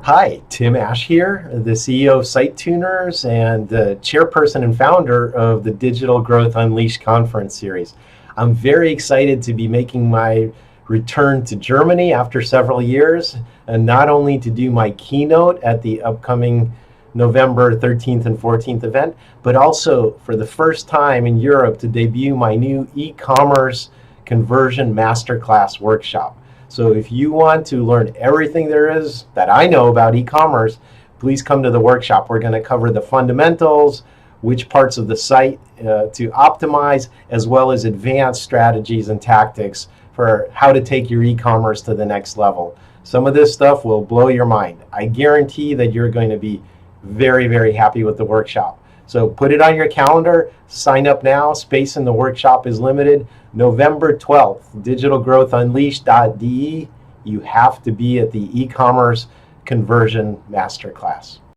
Hi, Tim Ash here, the CEO of Site Tuners and the chairperson and founder of the Digital Growth Unleashed conference series. I'm very excited to be making my return to Germany after several years, and not only to do my keynote at the upcoming November 13th and 14th event, but also for the first time in Europe to debut my new e-commerce conversion masterclass workshop. So if you want to learn everything there is that I know about e-commerce, please come to the workshop. We're going to cover the fundamentals, which parts of the site to optimize, as well as advanced strategies and tactics for how to take your e-commerce to the next level. Some of this stuff will blow your mind. I guarantee that you're going to be very, very happy with the workshop. So put it on your calendar, sign up now. Space in the workshop is limited. November 12th, digitalgrowthunleashed.de. You have to be at the e-commerce conversion masterclass.